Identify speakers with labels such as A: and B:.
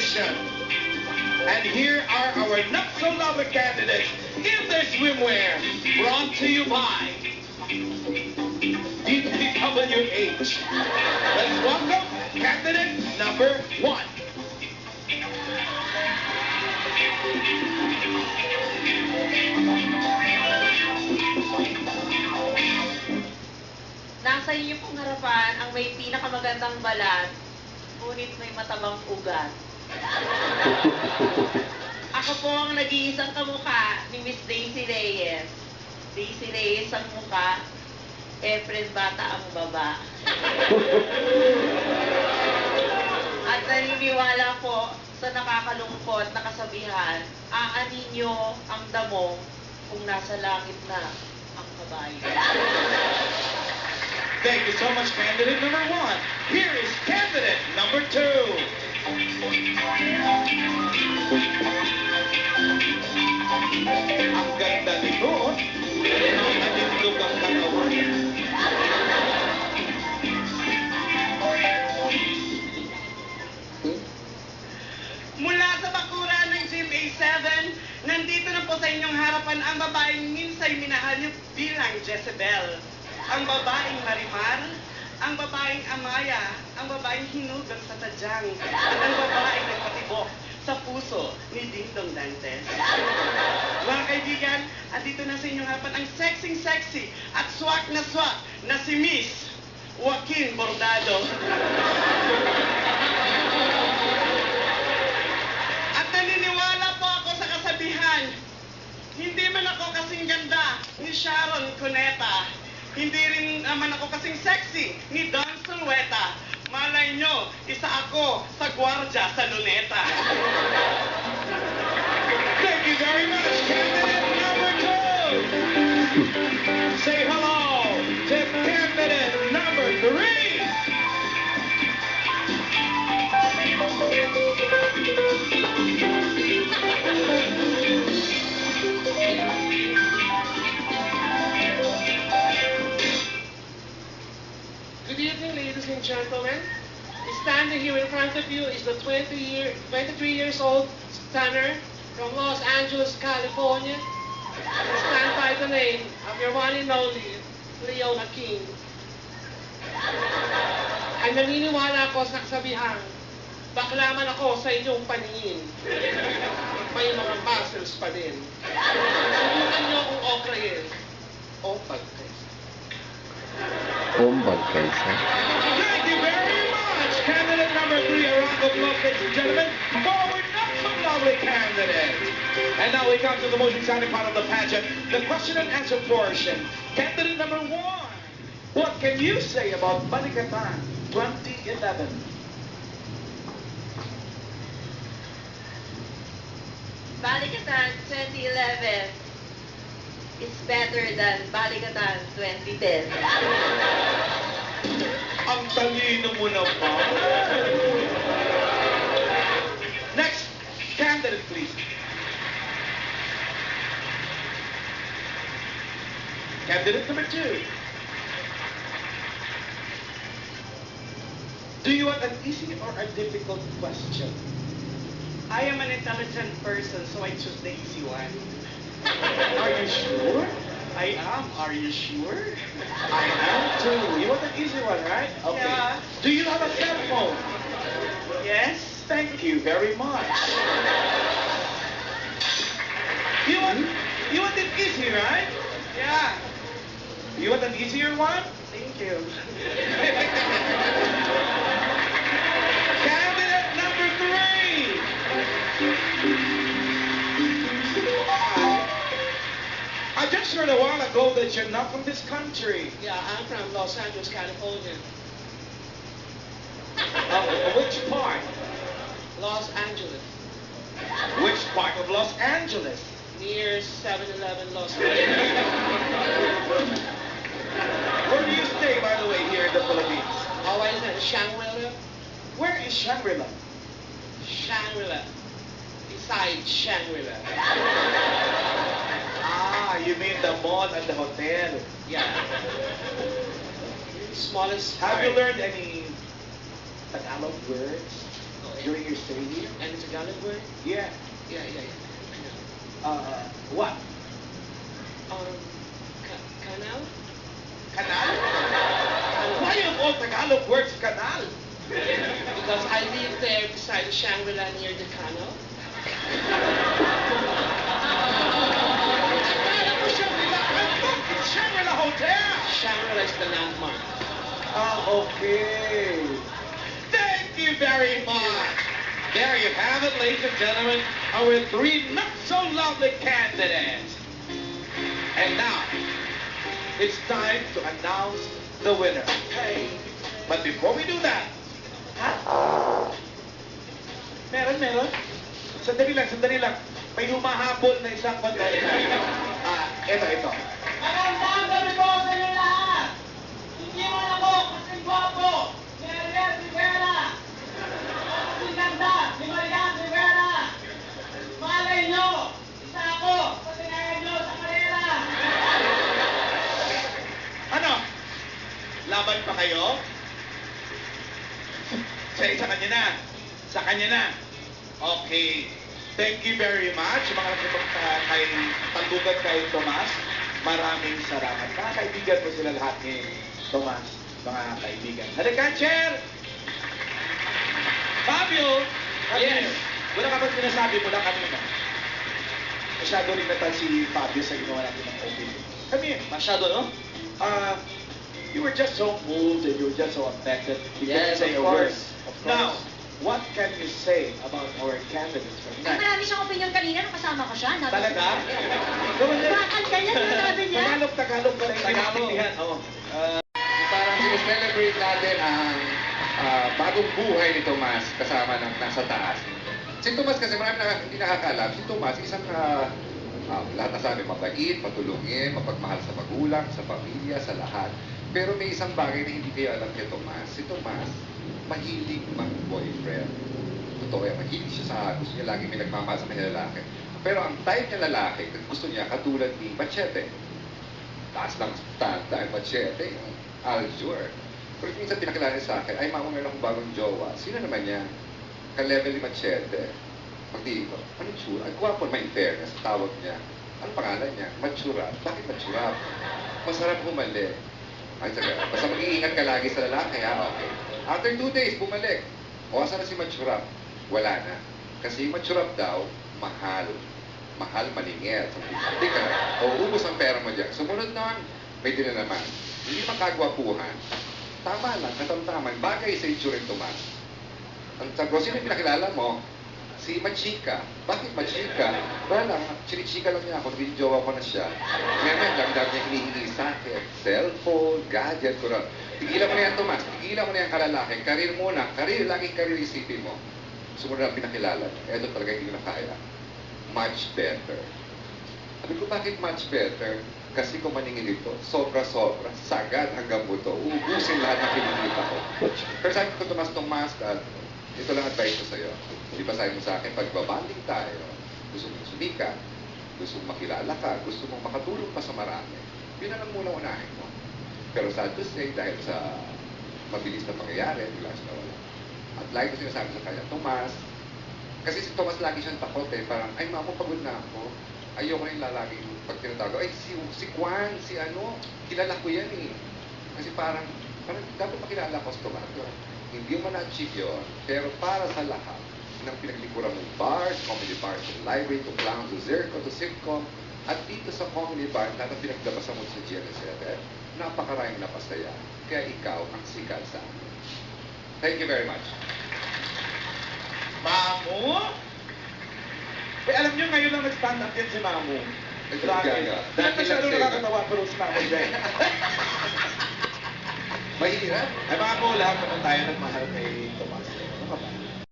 A: competition. And here are our not-so-lovely candidates in their swimwear, brought to you by DPWH. Let's welcome candidate number 1.
B: Nasa inyo pong harapan ang may pinakamagandang balat, ngunit may matabang ugat. Ako po ang nag-iisang kamukha ni Miss Daisy Reyes. Daisy Reyes ang mukha, Efren Bata ang baba. At naniniwala po sa nakakalungkot na kasabihan, aanin nyo ang damo kung nasa langit na ang kabayo.
A: Thank you so much, candidate number 1. Here is candidate number 2. Ang ganda nito. Nandito ang katawan.
C: Mula sa bakuran ng Gym A7, nandito na po sa inyong harapan ang babaeng minsay minahal niyo bilang Jezebel. Ang babaeng Marimar, ang babaeng Amaya, ang babaeng hinugang sa tadyang, at ang babaeng nagpatibok sa puso ni Dingdong Dantes. Mga kaibigan, andito na sa inyong harapan ang sexy at swak na si Miss Joaquin Bordado. At naniniwala po ako sa kasabihan, hindi man ako kasing ganda ni Sharon Cuneta. Hindi rin naman ako kasing sexy ni Don Sulweta. Malay nyo, isa ako sa gwardya sa luneta.
A: Thank you very much, candidate number 2. Say hello to candidate number 3.
D: Good evening, ladies and gentlemen. Standing here in front of you is the 23 years old stunner from Los Angeles, California. And stand by the name of your one and only, Leona King. Ay naniniwala ako sa kasabihan, bakla man ako sa inyong paningin. May mga muscles pa din. Subukan niyo kung okrayin o pagkaysa.
A: Thank you very much, candidate number 3. A round of applause, ladies and gentlemen, for our not-so-lovely candidate. And now we come to the most exciting part of the pageant, the question and answer portion. Candidate number 1, what can you say about Balikatan 2011?
B: Balikatan 2011 is better than Balikatan 2010.
A: Ang talino mo naman. Next candidate, please. Candidate number 2. Do you want an easy or a difficult question?
C: I am an intelligent person, so I choose the easy one.
A: Are you sure?
C: I am. Are you sure?
A: I am too. You want an easy one, right? Okay.
C: Yeah.
A: Do you have a cell phone?
C: Yes?
A: Thank you very much. You want it easy, right?
C: Yeah.
A: You want an easier one?
C: Thank you.
A: Candidate number 3. I just heard a while ago that you're not from this country.
D: Yeah, I'm from Los Angeles, California.
A: Which part?
D: Los Angeles.
A: Which part of Los Angeles?
D: Near 7-Eleven, Los Angeles.
A: Where do you stay, by the way, here in the Philippines?
D: Oh, is it Shangri-La?
A: Where is Shangri-La?
D: Shangri-La. Beside Shangri-La.
A: Ah, you mean the mall and the hotel.
D: Yeah. Smallest.
A: Have you learned any Tagalog words?
D: Oh,
A: during your stay here?
D: And it's a Tagalog word?
A: Yeah.
D: Yeah. I know.
A: What?
D: Canal?
A: Canal? Why of all Tagalog words, canal?
D: Because I live there beside the Shangri-La near the canal.
A: Akala ko Shangri-La. I thought it's Shangri-La Hotel.
D: Shangri-La is the landmark.
A: Okay. Thank you very much. There you have it, ladies and gentlemen, our three not-so-lovely candidates. And now, it's time to announce the winner.
D: Hey.
A: But before we do that, meron. Sandali lang. May humahabol na isang bandera. Ito.
C: Magandang gabi po sa inyo lahat! Hindi man ako kasing gwapo ni Ariel Rivera! Kasing ganda ni Marian Rivera! Malay nyo, isa ako sa tinaya nyo sa karera!
A: Ano? Laban pa kayo? Sa kanya na. Okay. Thank you very much. Mga kay Tandugan kay Tomas. Maraming salamat. Mga kaibigan mo sila lahat ni Tomas. Mga kaibigan. Halika, Chair! Fabio!
D: Yes.
A: Wala ka bang sinasabi mula kanina? Masyado rin natal si Fabio sa ginawa natin ng opening. Come here.
B: Masyado, no?
A: You were just so moved and you were just so affected. You couldn't
B: Yes,
A: say
B: of
A: a word.
B: course. Of course.
A: Now, what can you say about our candidates for
E: Ay,
A: tonight?
E: marami siyang opinion kanina nung kasama ko siya.
A: Talaga?
E: Bakal ka yan, sabi niya.
A: Tagalog pa rin.
B: Tagalog.
A: Oo.
F: Parang sineselebrate natin ang bagong buhay ni Tomas kasama ng nasa taas. Si Tomas kasi marami hindi nakakaalam. Si Tomas isang lahat na sabi mabait, matulungin, mapagmahal sa magulang, sa pamilya, sa lahat. Pero may isang bagay na hindi kayo alam kay Tomas. Si Tomas, mahilig mag-boyfriend. Totoo yan, mahilig siya sa gusto niya lagi may nagmamahal sa kanya lalaki. Pero ang type niya lalaki, gusto niya katulad ni Machete. Taas lang tanda ang Machete, yung Aljur. Pero minsan pinakilala niya sa akin, ay mama, meron akong bagong jowa. Sino naman niya? Ka-level ni Machete. Pagtingin ko, anong tsura? Ang gwapo, may fairness, tawag niya. Anong pangalan niya? Matsurap. Bakit matsurap? Masarap humali. Ay, sabi, basta mag-iingat ka lagi sa lalaki, ha? Okay. After 2 days, bumalik. O, asan na si Matsurap? Wala na. Kasi yung Matsurap daw, mahal. Mahal, malingit. Hindi ka, o ubos ang pera mo dyan. Sumunod nun, may din na naman. Hindi makagwapuhan. Tama lang, katamtaman. Bagay sa itsura ng Tomas. Ang sabi ko, sino yung pinakilala mo? Si Machika. Bakit Machika? Wala lang, chinichika lang niya ako, naging jowa ko na siya. Ngayon, dami-dami niya hinihingi sa akin. Cellphone, gadget, ko na. Tigilan mo na yan, Tomas. Tigilan mo na yan kalalaki. Karir muna. Karir, laging karir isipin mo. Sumunod ang pinakilala. Ito talaga hindi ko na kaya. Much better. Sabi ko, bakit much better? Kasi kung maningin ito, sobra-sobra, sagad hanggang buto, uubusin lahat ng kinikita ko. Pero sabi ko, Tomas, ito lang advice ko sa'yo. Di ba sabi mo sa akin, pagbabanding tayo, gusto mong sumika, gusto mong makilala ka, gusto mong makatulong pa sa marami, yun na lang muna unahin mo. Pero sad to say, dahil sa mabilis na pangyayari, bigla siya nawala. At lagi ko sinasabi sa kanya, Tomas, kasi si Tomas lagi siyang takot parang, ay mamo, pagod na ako. Ayoko na yung lalaging pag tinatago, ay si Juan, si ano, kilala ko yan Kasi parang dapat makilala ko sa Tomas. Hindi mo na-achieve yun, pero para sa lahat ng pinaglikuran mong bars, comedy bars, to library, to clown, to zirco, to sitcom, at dito sa comedy bar, lahat ng pinaglabasan mo sa GNSF, napakaraming napasaya. Kaya ikaw ang sikat sa amin. Thank you very much.
A: Mamu? Alam niyo, ngayon lang nag-stand up yan si Mamu.
F: Nagagaga.
A: Dahil masyado nakakatawa, pero si Mamu din.
F: Mahirap.
A: Ay, Mamu, lahat naman tayo nagmahal kay Tomas.